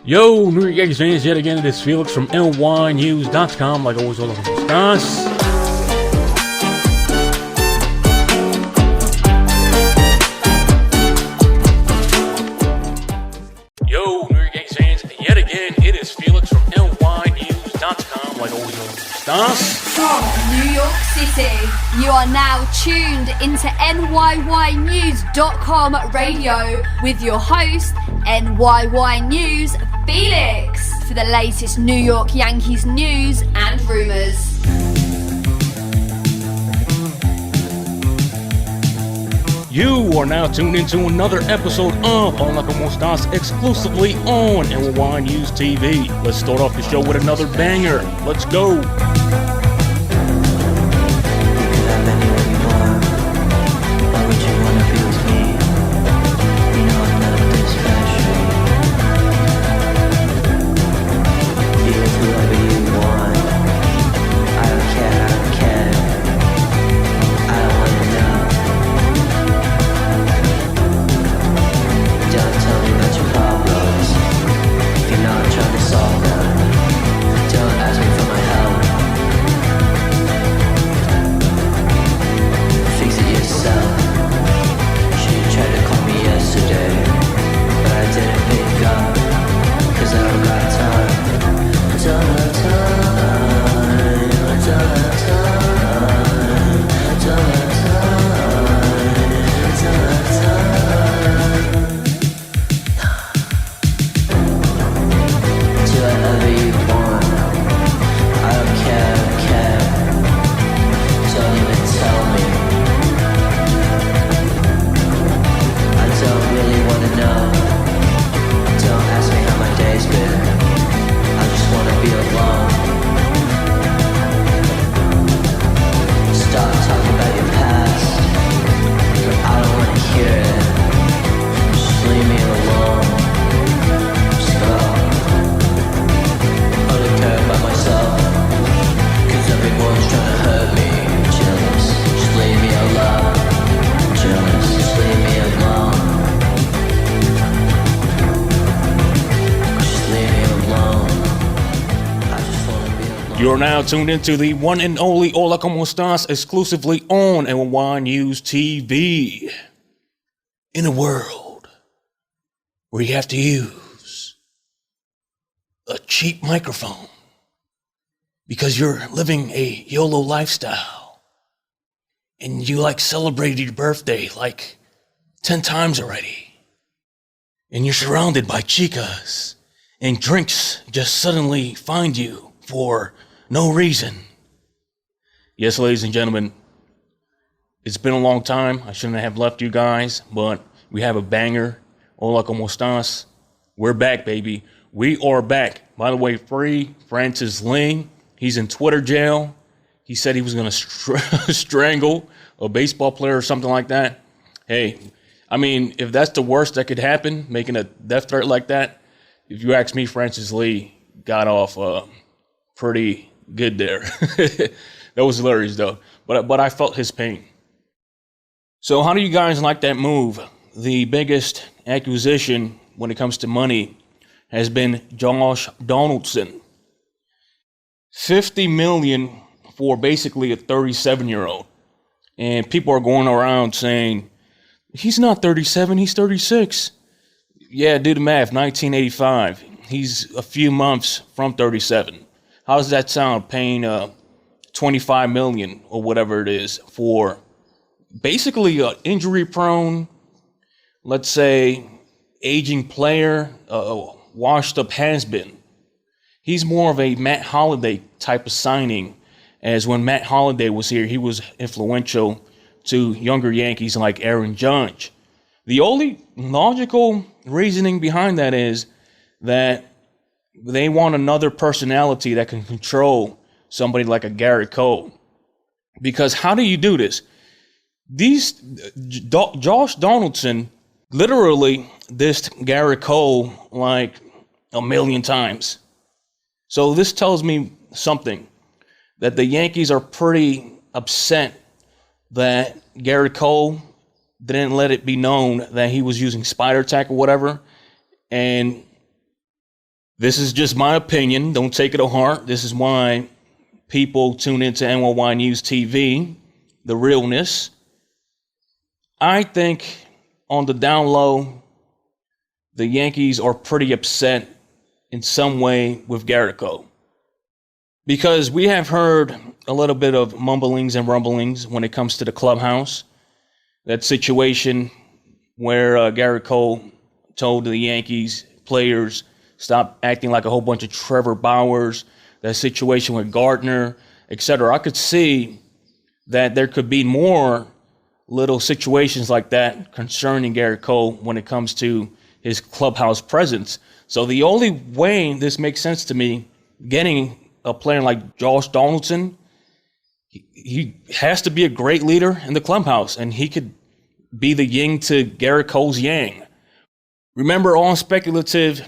Yo, New York Yankees fans, yet again it is Felix from NyynewsTV. Like always, hola, cómo estás. Yo, New York Yankees fans, yet again it is Felix from NyynewsTV. Like always, hola, cómo estás. From New York City, you are now tuned into NyynewsCom radio with your host, NYY News Felix, for the latest New York Yankees news and rumors. You are now tuned into another episode of Hola, cómo estás, exclusively on NyynewsTV. Let's start off the show with another banger. Let's go. You're now tuned into the one and only Hola, cómo estás, exclusively on NyynewsTV. In a world where you have to use a cheap microphone because you're living a YOLO lifestyle and you celebrated your birthday 10 times already, and you're surrounded by chicas and drinks just suddenly find you for no reason. Yes, ladies and gentlemen, it's been a long time. I shouldn't have left you guys, but we have a banger. Hola, cómo estás? We're back, baby. We are back. By the way, free Francis Ling. He's in Twitter jail. He said he was going to strangle a baseball player or something like that. Hey, I mean, if that's the worst that could happen, making a death threat like that, if you ask me, Francis Lee got off pretty good there. That was hilarious though, but I felt his pain. So how do you guys like that move? The biggest acquisition when it comes to money has been Josh Donaldson. $50 million for basically a 37-year-old. And people are going around saying, he's not 37, he's 36. Yeah, do the math, 1985. He's a few months from 37. How does that sound, paying $25 million or whatever it is for basically an injury-prone, let's say, aging player, washed-up has-been? He's more of a Matt Holliday type of signing, as when Matt Holliday was here, he was influential to younger Yankees like Aaron Judge. The only logical reasoning behind that is that they want another personality that can control somebody like a Garrett Cole. Because how do you do this? Josh Donaldson literally dissed Garrett Cole like a million times. So this tells me something, that the Yankees are pretty upset that Garrett Cole didn't let it be known that he was using spider tack or whatever. And This is just my opinion. Don't take it to heart. This is why people tune into NY News TV, the realness. I think on the down low, the Yankees are pretty upset in some way with Garrett Cole. Because we have heard a little bit of mumblings and rumblings when it comes to the clubhouse. That situation where Garrett Cole told the Yankees players, stop acting like a whole bunch of Trevor Bauers, that situation with Gardner, etc. I could see that there could be more little situations like that concerning Garrett Cole when it comes to his clubhouse presence. So the only way this makes sense to me, getting a player like Josh Donaldson, he has to be a great leader in the clubhouse, and he could be the yin to Garrett Cole's yang. Remember, all speculative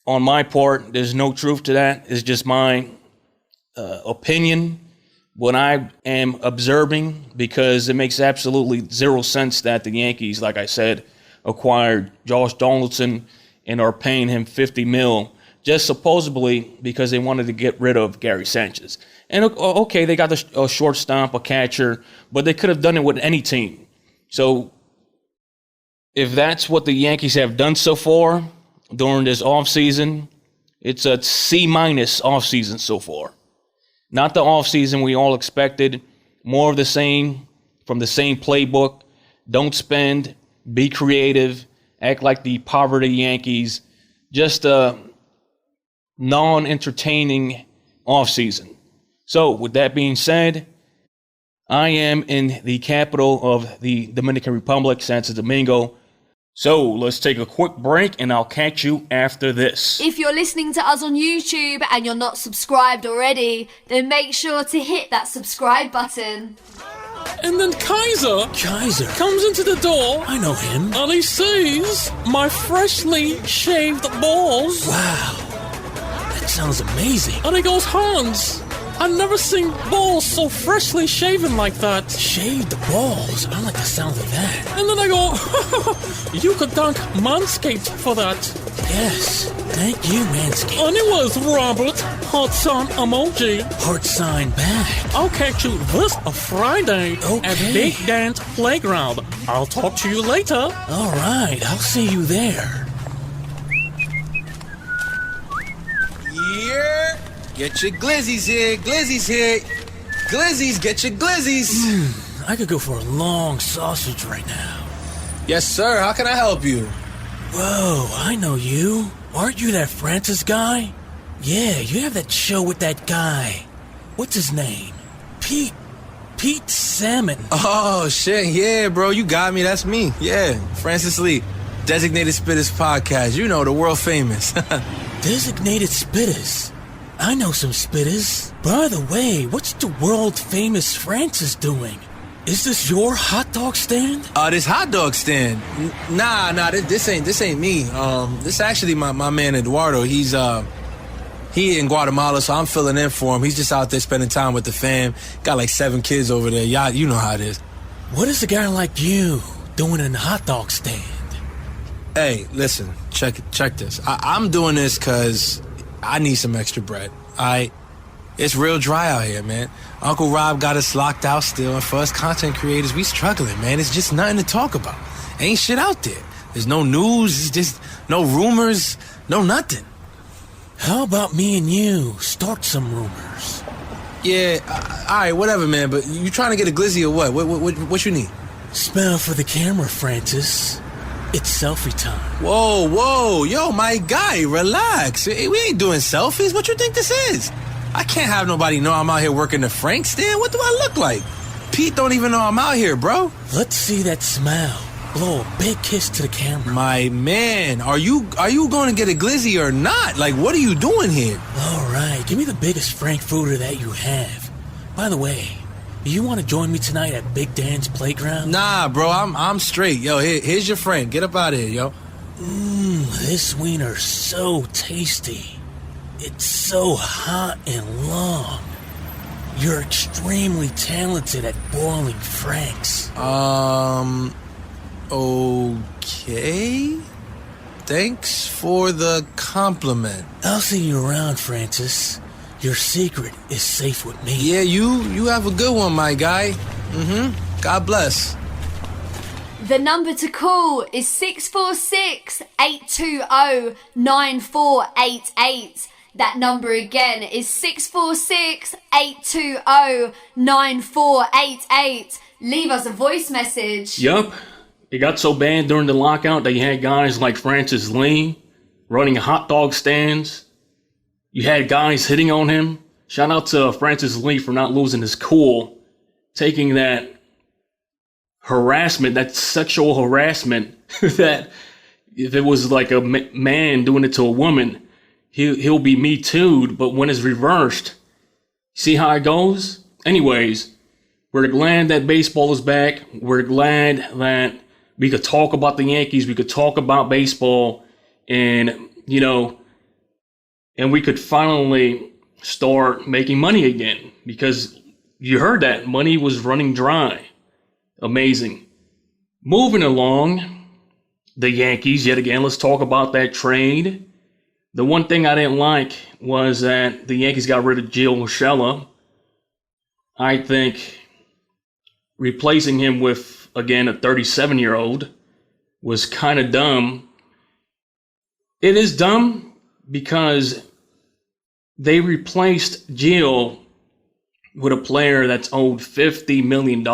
on my part. There's no truth to that. It's just my opinion, what I am observing, because it makes absolutely zero sense that the Yankees, like I said, acquired Josh Donaldson and are paying him $50 million just supposedly because they wanted to get rid of Gary Sanchez. And okay, they got a shortstop, a catcher, but they could have done it with any team. So if that's what the Yankees have done so far during this offseason, it's a C- offseason so far. Not the offseason we all expected. More of the same from the same playbook. Don't spend, be creative, act like the poverty Yankees. Just a non-entertaining offseason. So with that being said, I am in the capital of the Dominican Republic, Santo Domingo. So let's take a quick break and I'll catch you after this. If you're listening to us on YouTube and you're not subscribed already, then make sure to hit that subscribe button. And then Kaiser comes into the door. I know him. And he sees my freshly shaved balls. Wow, that sounds amazing. And he goes, Hans, I've never seen balls so freshly shaven like that. Shaved balls? I don't like the sound of that. And then I go, you could thank Manscaped for that. Yes, thank you, Manscaped. Anyways, Robert, heart sign emoji. Heart sign back. I'll catch you this Friday at Big Dance Playground. I'll talk to you later. All right, I'll see you there. Yeah, get your glizzies here, glizzies here. Glizzies, get your glizzies. I could go for a long sausage right now. Yes, sir, how can I help you? Whoa, I know you. Aren't you that Francis guy? Yeah, you have that show with that guy. What's his name? Pete Salmon. Oh, shit, yeah, bro, you got me, that's me. Yeah, Francis Lee, Designated Spitters Podcast. You know, the world famous. Designated Spitters? I know some spitters. By the way, what's the world famous Francis doing? Is this your hot dog stand? This hot dog stand? Nah, this ain't me. This actually my man Eduardo. He in Guatemala, so I'm filling in for him. He's just out there spending time with the fam. Got like 7 kids over there. Y'all, you know how it is. What is a guy like you doing in the hot dog stand? Hey, listen, check this. I'm doing this because I need some extra bread. It's real dry out here, man. Uncle Rob got us locked out still, and for us content creators, we struggling, man. It's just nothing to talk about. Ain't shit out there. There's no news, it's just no rumors, no nothing. How about me and you start some rumors? Yeah, all right, whatever, man, but you trying to get a glizzy or what? What you need? Smile for the camera, Francis. It's selfie time. Whoa, yo, my guy, relax. We ain't doing selfies. What you think this is? I can't have nobody know I'm out here working the Frank stand. What do I look like? Pete don't even know I'm out here, bro. Let's see that smile. Blow a big kiss to the camera. My man, are you going to get a glizzy or not? Like, what are you doing here? All right, give me the biggest frankfurter that you have. By the way, do you want to join me tonight at Big Dan's Playground? Nah, bro, I'm straight. Yo, here's your friend. Get up out of here, yo. This wiener's so tasty. It's so hot and long. You're extremely talented at boiling franks. Okay. Thanks for the compliment. I'll see you around, Francis. Your secret is safe with me. Yeah, you have a good one, my guy. God bless. The number to call is 646-820-9488. That number again is 646-820-9488. Leave us a voice message. Yup. It got so bad during the lockout that you had guys like Francis Lee running hot dog stands. You had guys hitting on him. Shout out to Francis Lee for not losing his cool, taking that harassment, that sexual harassment, that if it was like a man doing it to a woman, he'll be Me Too'd, but when it's reversed, see how it goes? Anyways, we're glad that baseball is back. We're glad that we could talk about the Yankees. We could talk about baseball and, and we could finally start making money again because you heard that money was running dry. Amazing. Moving along, the Yankees, yet again, let's talk about that trade. The one thing I didn't like was that the Yankees got rid of Gio Urshela. I think replacing him with, again, a 37-year-old was kind of dumb. It is dumb because they replaced Gio with a player that's owed $50 million.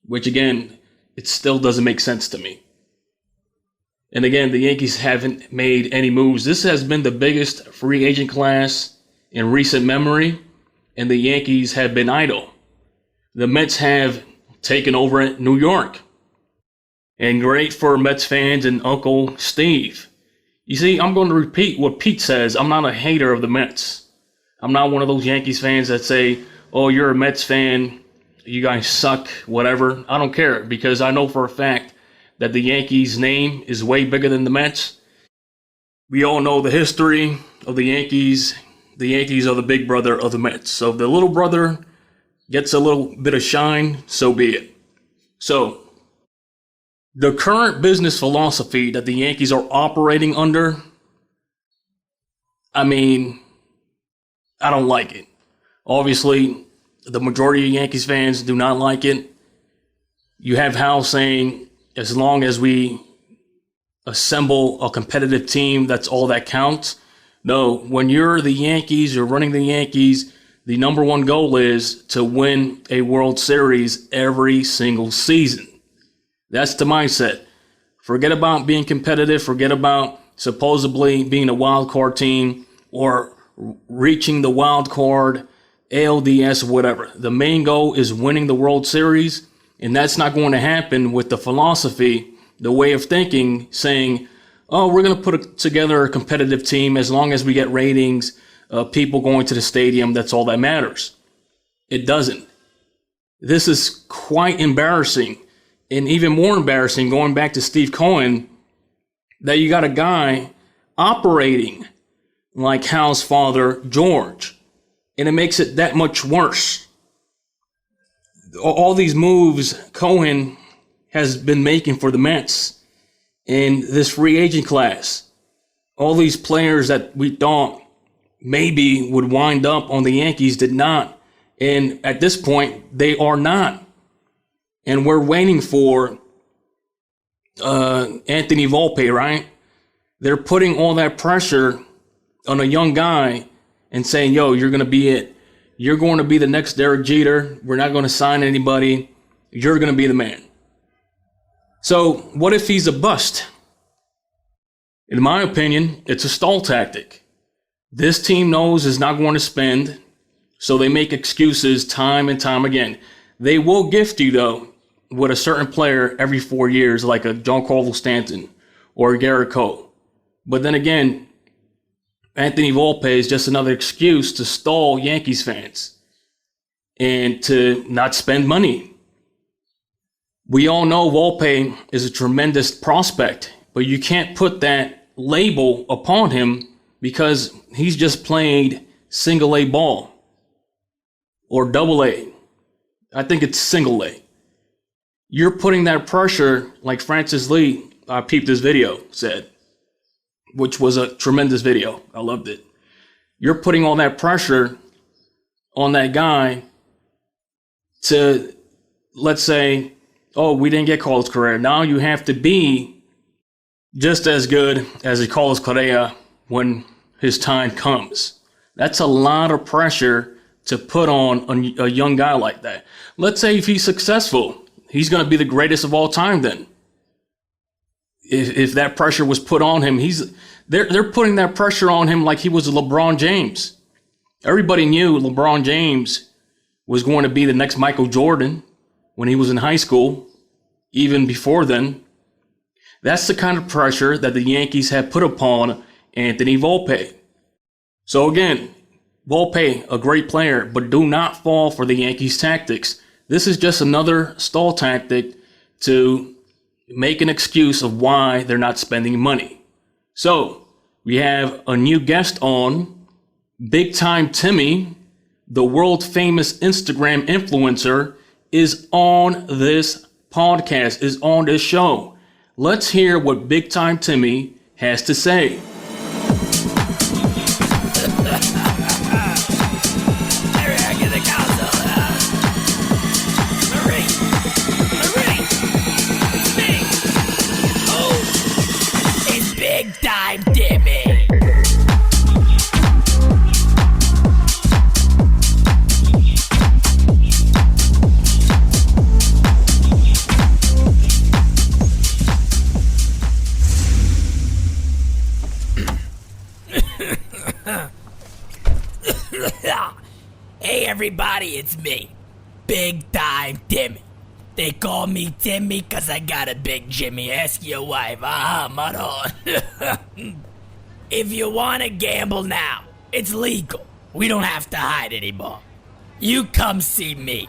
Which, again, it still doesn't make sense to me. And again, the Yankees haven't made any moves. This has been the biggest free agent class in recent memory, and the Yankees have been idle. The Mets have taken over at New York. And great for Mets fans and Uncle Steve. You see, I'm going to repeat what Pete says. I'm not a hater of the Mets. I'm not one of those Yankees fans that say, oh, you're a Mets fan, you guys suck, whatever. I don't care because I know for a fact that the Yankees' name is way bigger than the Mets. We all know the history of the Yankees. The Yankees are the big brother of the Mets. So if the little brother gets a little bit of shine, so be it. So the current business philosophy that the Yankees are operating under, I don't like it. Obviously, the majority of Yankees fans do not like it. You have Hal saying, as long as we assemble a competitive team, that's all that counts. No, when you're the Yankees, you're running the Yankees, the number one goal is to win a World Series every single season. That's the mindset. Forget about being competitive. Forget about supposedly being a wild card team or reaching the wild card, ALDS, whatever. The main goal is winning the World Series, and that's not going to happen with the philosophy, the way of thinking, saying, oh, we're going to put together a competitive team as long as we get ratings, people going to the stadium, that's all that matters. It doesn't. This is quite embarrassing, and even more embarrassing, going back to Steve Cohen, that you got a guy operating like Hal's father, George. And it makes it that much worse. All these moves Cohen has been making for the Mets in this free agent class. All these players that we thought maybe would wind up on the Yankees did not. And at this point, they are not. And we're waiting for Anthony Volpe, right? They're putting all that pressure on a young guy and saying, yo, you're going to be it. You're going to be the next Derek Jeter. We're not going to sign anybody. You're going to be the man. So what if he's a bust? In my opinion, it's a stall tactic. This team knows is not going to spend, so they make excuses time and time again. They will gift you, though, with a certain player every 4 years, like a Giancarlo Stanton or Garrett Cole. But then again, Anthony Volpe is just another excuse to stall Yankees fans and to not spend money. We all know Volpe is a tremendous prospect, but you can't put that label upon him because he's just played single A ball or double A. I think it's single A. You're putting that pressure, like Francis Lee, I peeped this video said, which was a tremendous video. I loved it. You're putting all that pressure on that guy to, let's say, oh, we didn't get Carlos Correa. Now you have to be just as good as Carlos Correa when his time comes. That's a lot of pressure to put on a young guy like that. Let's say if he's successful, he's going to be the greatest of all time then. If that pressure was put on him, they're putting that pressure on him like he was LeBron James. Everybody knew LeBron James was going to be the next Michael Jordan when he was in high school, even before then. That's the kind of pressure that the Yankees have put upon Anthony Volpe. So again, Volpe, a great player, but do not fall for the Yankees' tactics. This is just another stall tactic to make an excuse of why they're not spending money. So we have a new guest on, Big Time Timmy, the world famous Instagram influencer, is on this podcast, is on this show. Let's hear what Big Time Timmy has to say. Time Timmy. Hey everybody, it's me, Big Time Timmy. They call me Timmy cause I got a big Jimmy. Ask your wife. Maron. If you wanna gamble now, it's legal. We don't have to hide anymore. You come see me,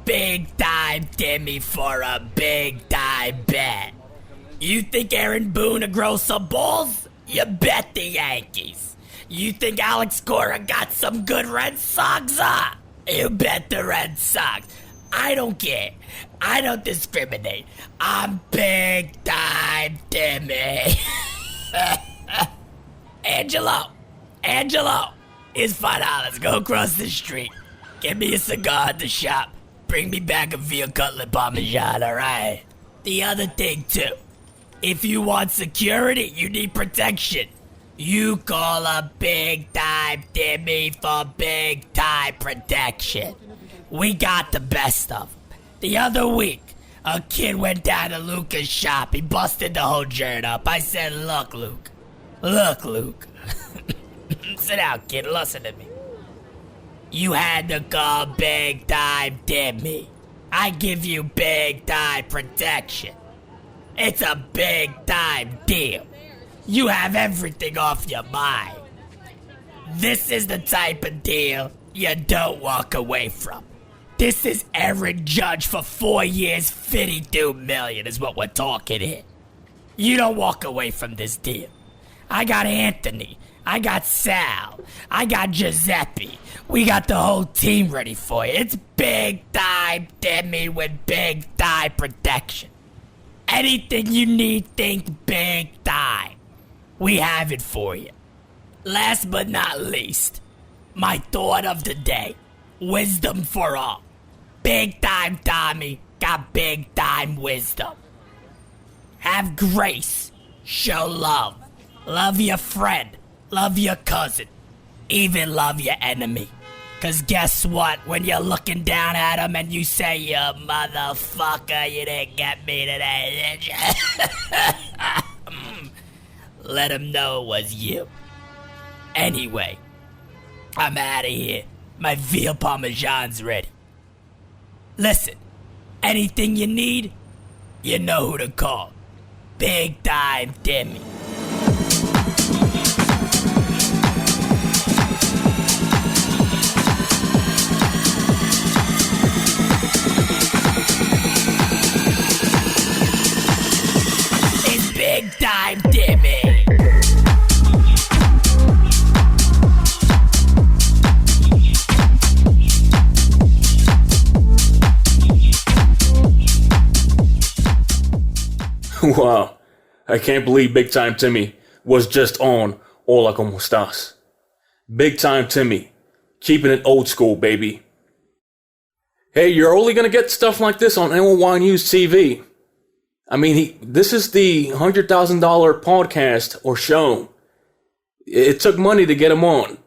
Big Time Timmy, for a big time bet. You think Aaron Boone will grow some balls? You bet the Yankees. You think Alex Cora got some good Red Sox? You bet the Red Sox. I don't care. I don't discriminate. I'm Big Time Timmy. Angelo, here's $5. Go across the street. Get me a cigar at the shop. Bring me back a veal cutlet parmesan, alright? The other thing, too. If you want security, you need protection. You call a Big Time Timmy for big time protection. We got the best of them. The other week, a kid went down to Luca's shop. He busted the whole joint up. I said, look, Luke. Sit down, kid. Listen to me. You had to call Big Time Timmy. I give you big time protection. It's a big time deal. You have everything off your mind. This is the type of deal you don't walk away from. This is Aaron Judge for 4 years, $52 million is what we're talking here. You don't walk away from this deal. I got Anthony. I got Sal. I got Giuseppe. We got the whole team ready for you. It's Big Time Timmy with big time protection. Anything you need, think big time. We have it for you. Last but not least, my thought of the day. Wisdom for all. Big Time Tommy got big time wisdom. Have grace. Show love. Love your friend. Love your cousin. Even love your enemy. Cause guess what? When you're looking down at him and you say, you motherfucker, you didn't get me today, did you? Let him know it was you. Anyway, I'm out of here. My veal parmesan's ready. Listen, anything you need, you know who to call. Big Time Timmy. It's Big Time Timmy. Wow. I can't believe Big Time Timmy was just on Hola, cómo estás. Big Time Timmy, keeping it old school, baby. Hey, you're only going to get stuff like this on NyynewsTV. I mean, this is the $100,000 podcast or show. It took money to get him on.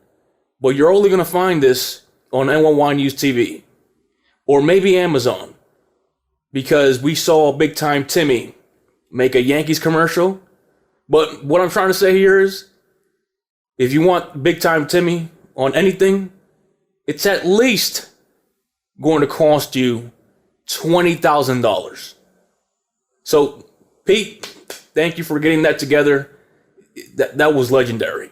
But you're only going to find this on NyynewsTV. Or maybe Amazon. Because we saw Big Time Timmy make a Yankees commercial. But what I'm trying to say here is, if you want Big Time Timmy on anything, it's at least going to cost you $20,000. So, Pete, thank you for getting that together. That was legendary.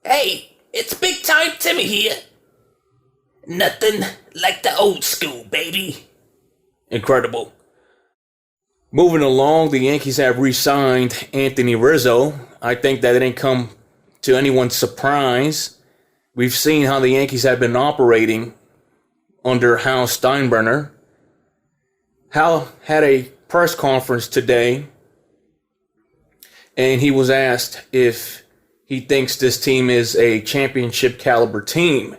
Hey, it's Big Time Timmy here. Nothing like the old school, baby. Incredible. Moving along, the Yankees have re-signed Anthony Rizzo. I think that it didn't come to anyone's surprise. We've seen how the Yankees have been operating under Hal Steinbrenner. Hal had a press conference today, and he was asked if he thinks this team is a championship caliber team.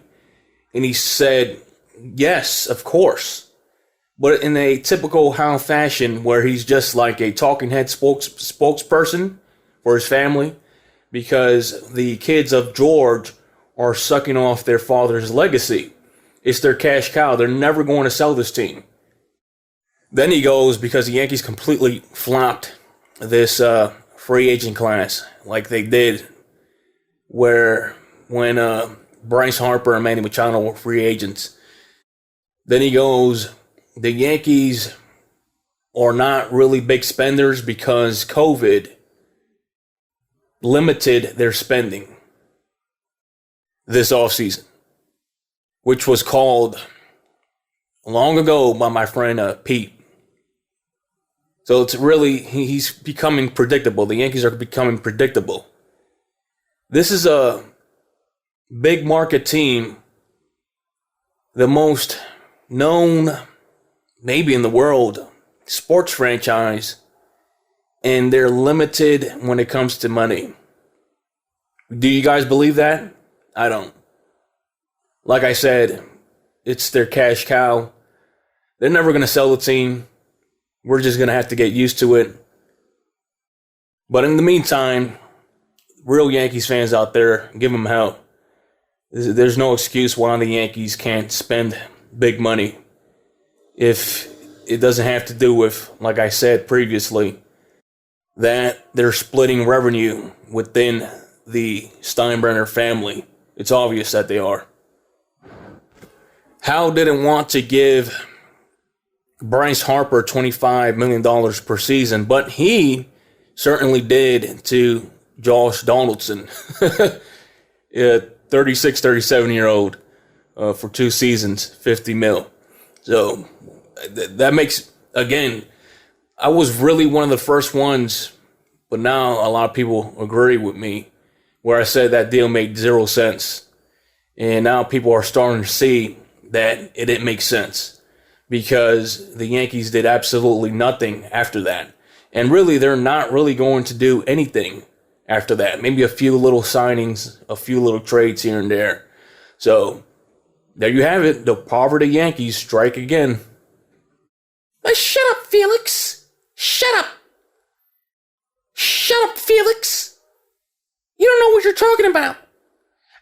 And he said, yes, of course. But in a typical Hal fashion, where he's just like a talking head spokesperson for his family, because the kids of George are sucking off their father's legacy. It's their cash cow. They're never going to sell this team. Then he goes, because the Yankees completely flopped this free agent class like they did, when Bryce Harper and Manny Machado were free agents. Then he goes, the Yankees are not really big spenders because COVID limited their spending this offseason, which was called long ago by my friend Pete. So it's really, he's becoming predictable. The Yankees are becoming predictable. This is a big market team, the most known, maybe in the world, sports franchise, and they're limited when it comes to money. Do you guys believe that? I don't. Like I said, it's their cash cow. They're never going to sell the team. We're just going to have to get used to it. But in the meantime, real Yankees fans out there, give them hell. There's no excuse why the Yankees can't spend big money if it doesn't have to do with, like I said previously, that they're splitting revenue within the Steinbrenner family. It's obvious that they are. Hal didn't want to give Bryce Harper $25 million per season, but he certainly did to Josh Donaldson, a 36, 37-year-old, for 2 seasons, $50 million. So that makes, again, I was really one of the first ones, but now a lot of people agree with me, where I said that deal made 0 sense. And now people are starting to see that it didn't make sense, because the Yankees did absolutely nothing after that. And really, they're not really going to do anything after that. Maybe a few little signings, a few little trades here and there. So there you have it. The poverty Yankees strike again. Shut up, Felix. Shut up. Shut up, Felix. You don't know what you're talking about.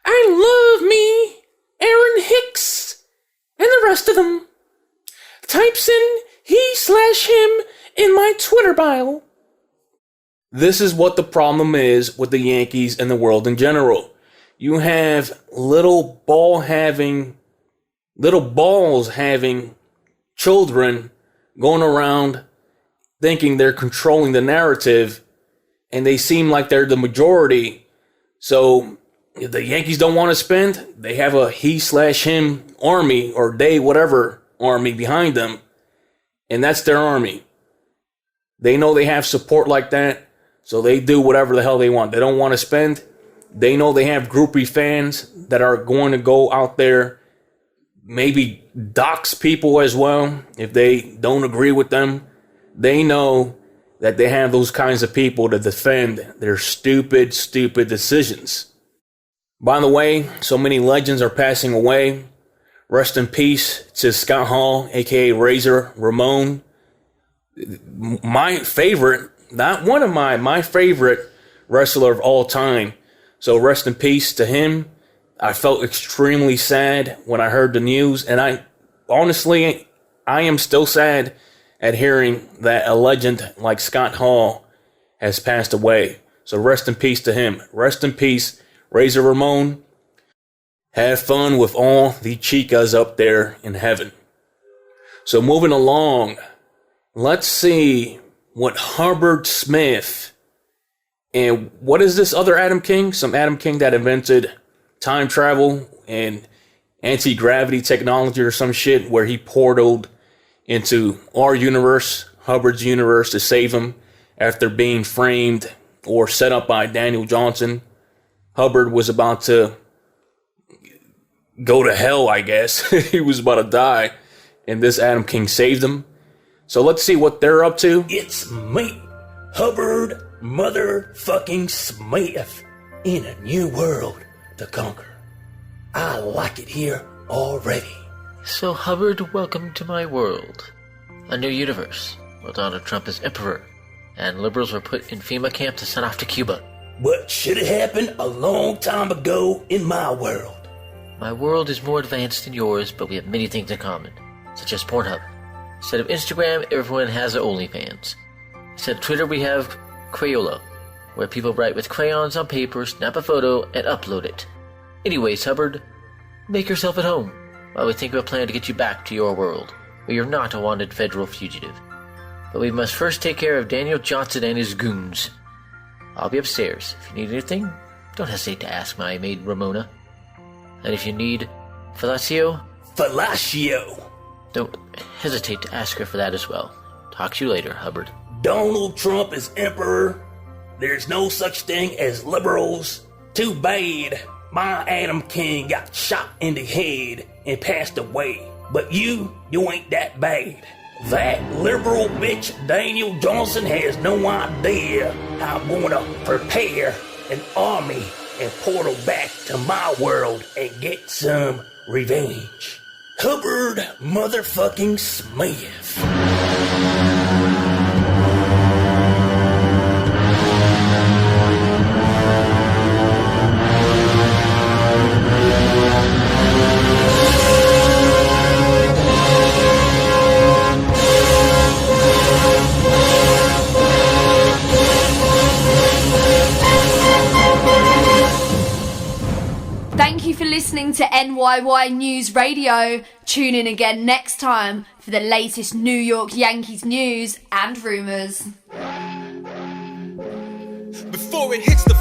I love me Aaron Hicks and the rest of them. Types in he/him in my Twitter bio. This is what the problem is with the Yankees and the world in general. You have little balls having children going around thinking they're controlling the narrative, and they seem like they're the majority. So if the Yankees don't want to spend, they have a he/him army, or they whatever army behind them, and that's their army. They know they have support like that, so they do whatever the hell they want. They don't want to spend. They know they have groupie fans that are going to go out there, maybe dox people as well if they don't agree with them. They know that they have those kinds of people to defend their stupid decisions. By the way, so many legends are passing away. Rest in peace to Scott Hall, aka Razor Ramon. My favorite, not one of my favorite wrestler of all time. So rest in peace to him. I felt extremely sad when I heard the news, and I am still sad at hearing that a legend like Scott Hall has passed away. So rest in peace to him. Rest in peace, Razor Ramon. Have fun with all the chicas up there in heaven. So moving along, let's see what Hubbard Smith, and what is this other Adam King? Some Adam King that invented time travel and anti-gravity technology or some shit, where he portaled into our universe, Hubbard's universe, to save him after being framed or set up by Daniel Johnson. Hubbard was about to go to hell, I guess. He was about to die, and this Adam King saved him. So let's see what they're up to. It's me, Hubbard motherfucking Smith, in a new world to conquer. I like it here already. So, Hubbard, welcome to my world. A new universe, where Donald Trump is emperor, and liberals were put in FEMA camp to send off to Cuba. What should have happened a long time ago in my world. My world is more advanced than yours, but we have many things in common, such as Pornhub. Instead of Instagram, everyone has an OnlyFans. Instead of Twitter, we have Crayola, where people write with crayons on paper, snap a photo, and upload it. Anyways, Hubbard, make yourself at home while we think of a plan to get you back to your world, where you're not a wanted federal fugitive. But we must first take care of Daniel Johnson and his goons. I'll be upstairs. If you need anything, don't hesitate to ask my maid Ramona. And if you need fellatio, don't hesitate to ask her for that as well. Talk to you later, Hubbard. Donald Trump is emperor. There's no such thing as liberals. Too bad my Adam King got shot in the head and passed away. But you ain't that bad. That liberal bitch Daniel Johnson has no idea how I'm gonna prepare an army and portal back to my world and get some revenge. Hubbard motherfucking Smith. Thank you for listening to NYY News Radio. Tune in again next time for the latest New York Yankees news and rumours. Before it hits the